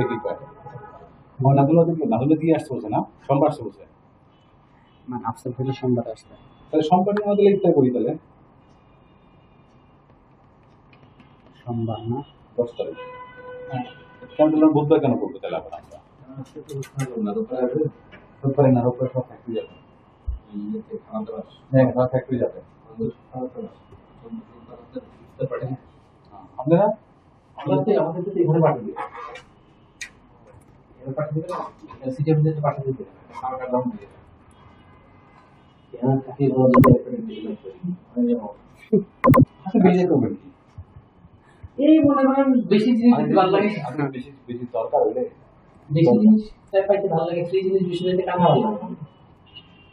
কি কয় নাজুল্লাহ দিয়ে আসতে বলছে না, সোমবার আসতে বলছে। মানে আফসার থেকে সোমবার আসতে, তাহলে সোমবার আমাদের ইফতার করি তাহলে সোমবার না 10 তারিখ। কেন তাহলে বুধবার কেন করবো তাহলে আবার আমরা রোববারে না, রোববার সব ফ্যাক্টরি যাবে, হ্যাঁ সব ফ্যাক্টরি যাবে। আপনারা আমাদের যদি এখানে পাঠিয়ে দিই, এখানে পাঠিয়ে দিলে সিটি অফিসে পাঠিয়ে দিতে টাকা দাম দিয়ে এখানে থাকি বেশি করবেন কি এই মনে করেন বেশি জিনিস ভালো লাগে, বেশি বেশি দরকার হলে বেশি জিনিস পাইতে ভালো লাগে, সেই জিনিস বেশি পাইতে টাকা ভালো লাগে।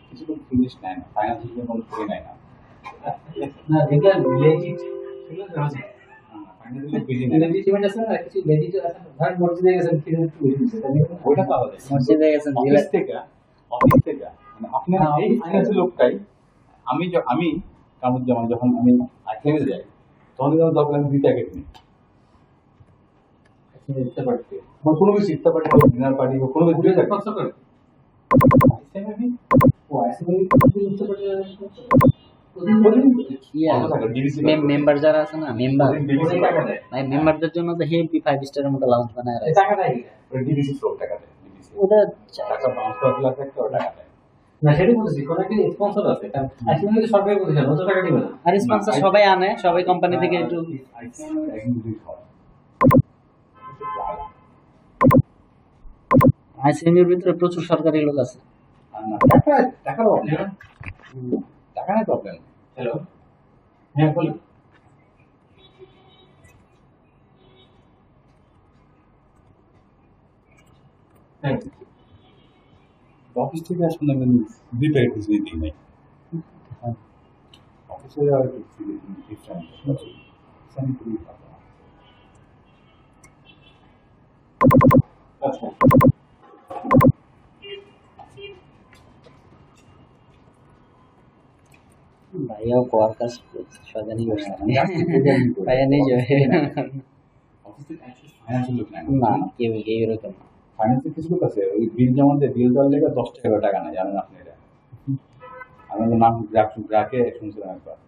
কিছু তো জিনিস নেয় না, ফাইন্যান্সিয়াল কোনো করে নেয় না, না যেটা লেজিট সেগুলো আছে। ওটা পাওয়া যায় মসজিদে গেছেন অফিস থেকে, মানে আপনার এই ফাইন্যান্সিয়াল লোকটাই। আমি কামুজ্জামান যখন আমি আইসিএমে যাই তখন দরকার আমি 2 প্যাকেট নিই ইফতার পার্টি, কোনো কিছু ইফতার পার্টি হোক, ডিনার পার্টি হোক, কোনো কিছু থাকে আইসিএমে ও আইসিএমে ইফতার পার্টি মেম্বার যারা আছে না, মেম্বারদের জন্য তো হেভি 5 স্টারের মতো লাউঞ্জ বানায় রাখে। টাকা দেয় ডিবিসি লোক টাকা দেয়, ওটা টাকা বাউন্স করা লাগবে একটা টাকা দেয় না, সেটা বলছি কোন একটা স্পন্সর আছে, কারণ আইসিএমে সরকারি প্রতিষ্ঠান অত টাকা দিবে না, আর স্পন্সর সবাই আনে, সবাই কোম্পানি থেকে একটু আইসিএমের ভিতরে প্রচুর সরকারি লোক আছে। টাকার অভাব নেই, টাকা নেই প্রবলেম। হ্যালো, হ্যাঁ বলুন। হ্যাঁ অফিস থেকে আসলে আমি 2 প্যাকেট কিছু দিই নাই, অফিসে আর কিছু ডিফারেন্ট আচ্ছা ভাইয়া গোয়ার কাজ সজানি করছে ভাইয়া নিজে না কেউ এরকম না। ফাইন্যান্সের কিছু লোক আছে ওই বিল জমা দিয়ে বিল দেওয়ার লেগে 10 টাকা টাকা না, জানেন আপনি এটা? আমি নাম গ্রাহকে শুনছিলাম একবার।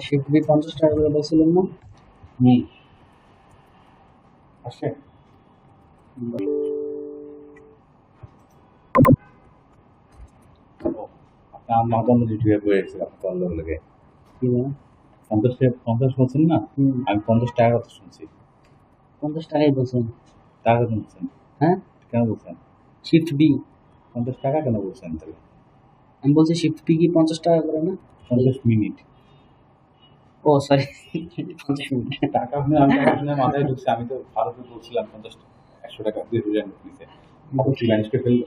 শিফট বি 50 টাকা করে বলছিলেন না? আসছে আপনার আমার বন্ধ ইউটিউবে পড়ে গেছিল আপনার কল লাগে কি না? 50 বলছেন না, আমি 50 টাকা কথা শুনছি। 50 টাকাই বলছেন? টাকা শুনছেন? হ্যাঁ, কেন বলছেন শিফট বি 50 টাকা কেন বলছেন তাহলে? আমি বলছি শিফট বি কি 50 টাকা করে না? 50 মিনিট ও সরি 50 মিনিট। টাকা শুনে আমি টাকা শুনে মাথায় ঢুকছে, আমি তো ফারুকে বলছিলাম 50 100 টাকা 2000 নিতে, আপনি কি ম্যানেজ করে ফেললো?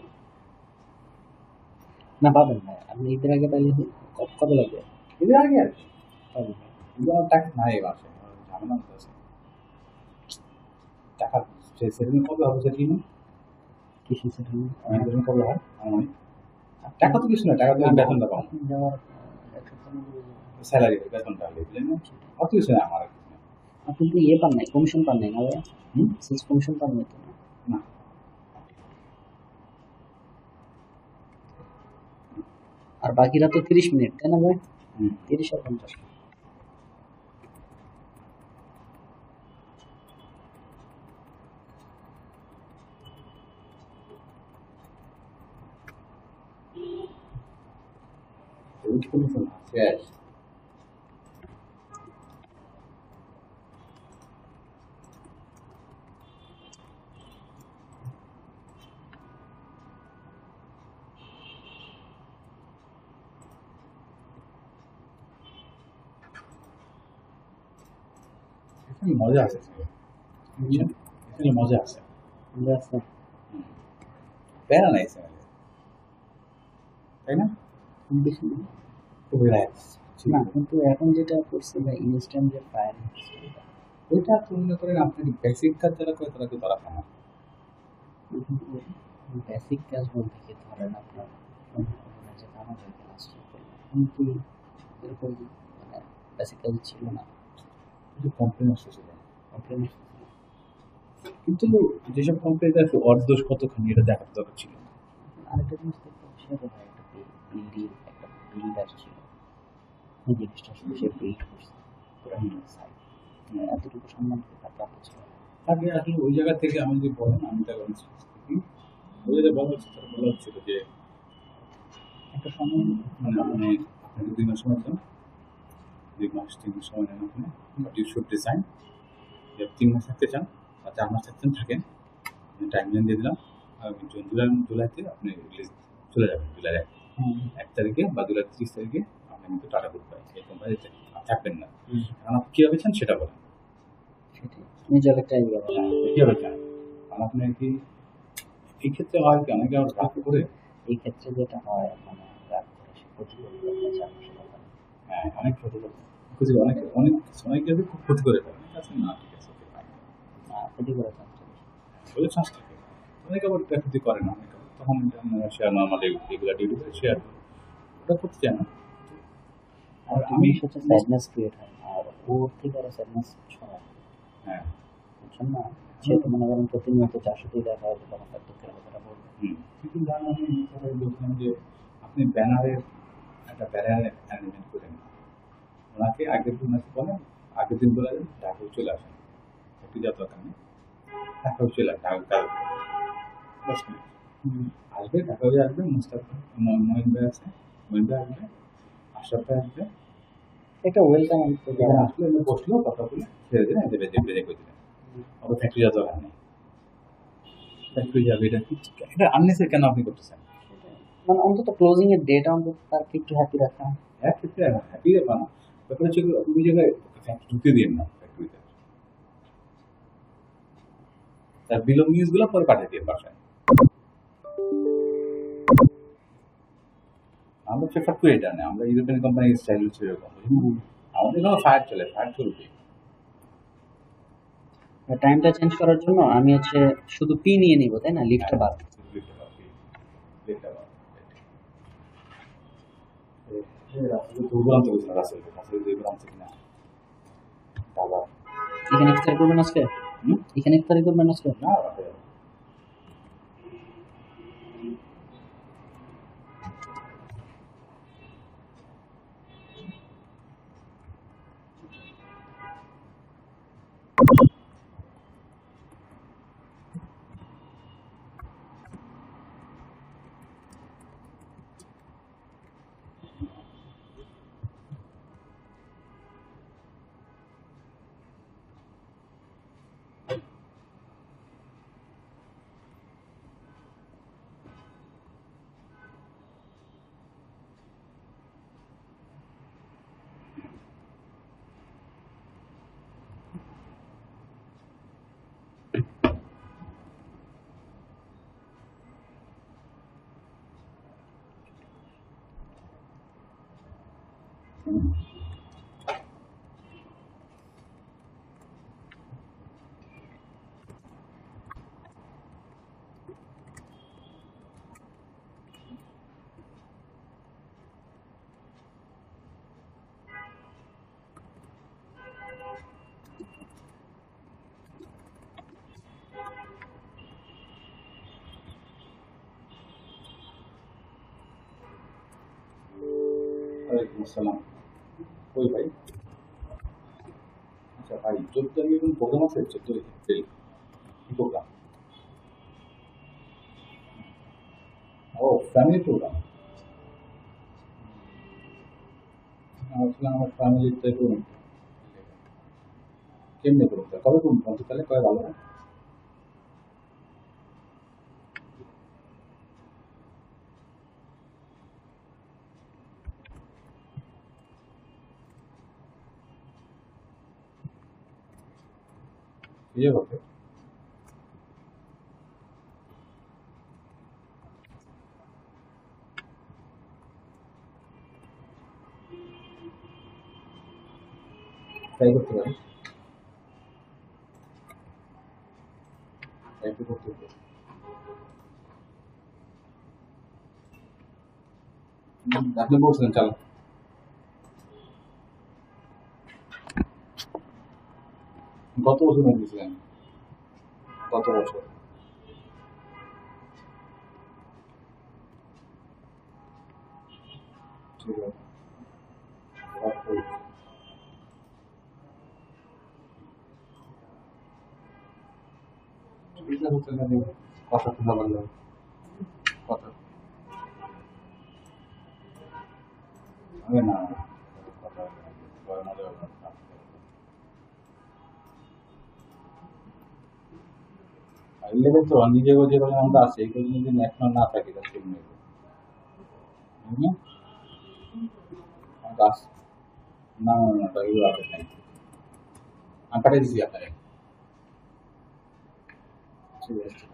না পাবেন না, আপনি ঈদের আগে পাইলে কত লাগবে? এদের আগে আর কি, পাবেন না। কিন্তু আমার টাকা নাই এই মাসে, ঝামেলা আছে টাকা। সেদিন কবে হবে সেদিন? কিছু সেটা সেদিন কবে হয় আমার টাকা তো কিছু না, টাকা তো বেতনটা পাবো, যাওয়ার স্যালারি বেতনটা হবে, বুঝলেন না? অত কিছু না আমার, কিছু না। আপনি তো ইয়ে পান নাই, কমিশন পান নাই না ভাই? সেলস কমিশন পান নাই তো? না আর বাকিরা তো 30 মিনিট, তাই না ভাই? 30 আর 50। শেষ এখানে মজা আছে, বুঝছেন? এখানে মজা আছে, বুঝতে পারছেন? প্যারা নাই চ্যানেলে, তাই না? বেশি না। খুব রিল্যাক্স না, কিন্তু এখন যেটা করছে ভাই ইনস্ট্যান্ট যে ফায়ার ওইটা তো মনে করেন আপনি বেসিক কাজ যারা করে তারা তো তারা খায় না। বেসিক কাজ বলতে কি ধরেন আপনার যে আমাদের ক্লাস কিন্তু এরকম মানে বেসিক কাজ ছিল না, কিন্তু কমপ্লেন আসতেছিল, কমপ্লেন। কিন্তু যেসব কোম্পানিতে আছে ওর দোষ কতখানি এটা দেখার দরকার ছিল। আরেকটা জিনিস দেখতে সেটা ভাই একটা বিল্ডিং, একটা বিল্ডার ছিল, এই জিনিসটা শুধু সে বিল্ড করছে পুরো সাইড, এতটুকু সম্মান তার প্রাপ্য ছিল। আগে আসলে ওই জায়গা থেকে আমি যদি বলেন, আমি তার ওই জায়গায় বলা হচ্ছে, তারা বলা হচ্ছিল যে একটা সময় মানে আপনি আপনাকে 2 মাস সময় দেন, 2 মাস 3 মাস সময় নেন আপনি, বাট ইউ শুড ডিজাইন যে 3 মাস থাকতে চান বা 4 মাস থাকতে থাকেন, টাইম লাইন দিয়ে দিলাম, আর জুলাইতে আপনি রিলিজ চলে যাবেন, জুলাই 1 তারিখে বা জুলাই 30 তারিখে আপনি কিন্তু টাটা গুড বাই, এই কোম্পানিতে থাকবেন না। কারণ আপনি কীভাবে চান সেটা বলেন, সেটাই নিজের একটা ইয়ে বলা। কীভাবে চান, কারণ আপনি কি এই ক্ষেত্রে হয় কি অনেকে আবার রাগ করে, এই ক্ষেত্রে যেটা হয় মানে রাগ করে সে ক্ষতি করে ফেলতে চায় আসলে। হ্যাঁ অনেক ক্ষতি করে, অনেক অনেক অনেকে খুব ক্ষতি করে ফেলে, অনেক আছে না ঠিক আছে ক্ষতি করে ফেলতে ওই চান্স থাকে, অনেকে আবার ক্ষতি করে না, অনেকে তখন শেয়ার নর্মালি এগুলো ডিউটি করে শেয়ার ওটা করতে চায় না। আর আমি হচ্ছে স্যাডনেস ক্রিয়েট হয়, আর ওর থেকে আরো স্যাডনেস ছড়ায়। হ্যাঁ বুঝছেন না, সে তো মনে করেন প্রতিনিয়ত 400 দেখা হলে তখন তার দুঃখের কথাটা বলবে। কিন্তু জানেন আমি বলছিলাম যে আপনি ব্যানারের একটা ব্যানার অ্যারেঞ্জমেন্ট করেন, ওনাকে আগের দিন বলেন, আগের দিন বলে দেন ঢাকায় চলে আসেন, একটু যা দরকার নেই ঢাকায় চলে ঢাকা আসবে, ঢাকায় আসবে, মুস্তাফা মহিন ভাই আছে, মহিন ভাই আসবে, আশরাফ ভাই আসবে, একটা ওয়েলকাম আসলে বসলো কথা বলে ছেড়ে দিলেন, বেজে করে দিলেন, আবার ফ্যাক্টরি যাওয়া দরকার নেই, ফ্যাক্টরি যাবে, এটা আননেসেসারি কেন আপনি করতেছেন? মানে অন্তত ক্লোজিং এর ডেটা অন্তত তাকে একটু হ্যাপি রাখা। এক ক্ষেত্রে হ্যাপি ব্যাপার না, ব্যাপার হচ্ছে ওই জায়গায় ঢুকতে দিন না ফ্যাক্টরিতে, তার বিলঙ্গিংস গুলো পরে পাঠিয়ে দিয়ে বাসায়। আমরা প্রেফার করি এটা না, আমরা ইউরোপিয়ান কোম্পানি স্টাইল হচ্ছে এরকম, আমাদের কোনো ফায়ার চলবে। টাইমটা চেঞ্জ করার জন্য আমি হচ্ছে শুধু পি নিয়ে নিব, তাই না? লিফটটা বাদ। দুর্বল আনতে বলছিলাম রাসেল দুর্বল আনছে কিনা বাবা এখানে ইফতার করবেন আজকে? এখানে ইফতারি করবেন আজকে? না ওয়ালাইকুম আসসালাম। কই ভাই? আচ্ছা ভাই, 14 তারিখে কোন প্রোগ্রাম আছে? 14 এপ্রিল কি প্রোগ্রাম? ও ফ্যামিলি প্রোগ্রাম। আসলে আমার ফ্যামিলিতে একটু কেমনে করতে কবে কোন তাহলে কয় ভালো না? ইয়ে হবে ট্রাই করতে পারি, ট্রাই তো করতে পারি। আপনি বলছিলেন চালো। গত বছর দিয়েছিলেন, গত বছর। ঠিক আছে, কথা শোনা বললাম কথা হবে না, কথা মজা হবে না। লেভেল তো নিজে যেভাবে আমরা আছি এগুলো যদি এখন না থাকি তাহলে কেমন হবে? গাছ না না না এগুলো আছে নাই, আমি পাঠিয়ে দিচ্ছি আপনাকে। ঠিক আছে।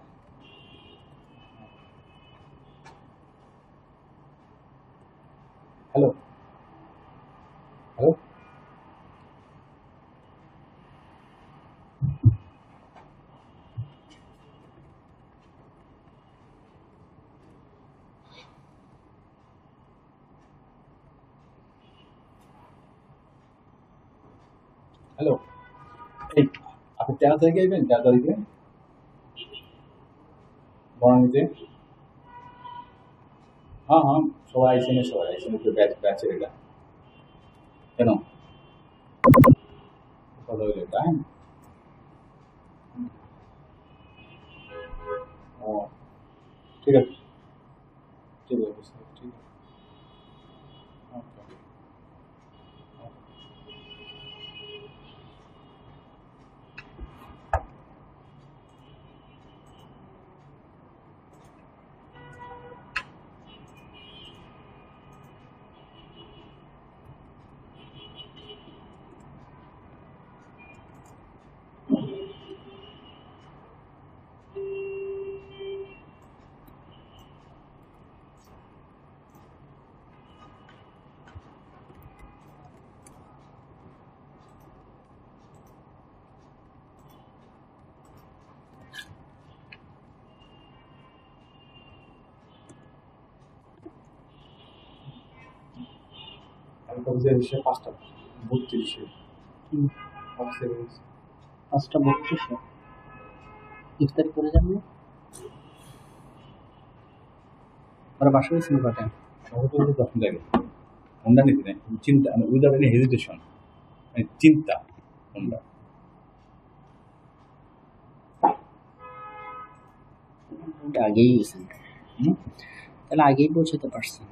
হ্যালো হ্যালো হ্যালো, এই আপনি 13 তারিখে আসবেন? 13 তারিখে বনানীতে? হ্যাঁ হ্যাঁ, সবাই আইসেন, সবাই আইসেন, একটু ব্যাচের এটা কেন কথা হইলে তাই? ও ঠিক আছে, ঠিক আছে, ঠিক আছে, ওকে। আমি কবে যে 5টা 32 5:32 ইফতার করে যাবে ওরা বাসা গেছিল কটা তখন লাগে হোন্ডা নিতে নেই চিন্তা মানে উইদাউট এনি হেজিটেশন মানে চিন্তা হোন্ডা আগেই গেছেন তাহলে আগেই পৌঁছাতে পারছেন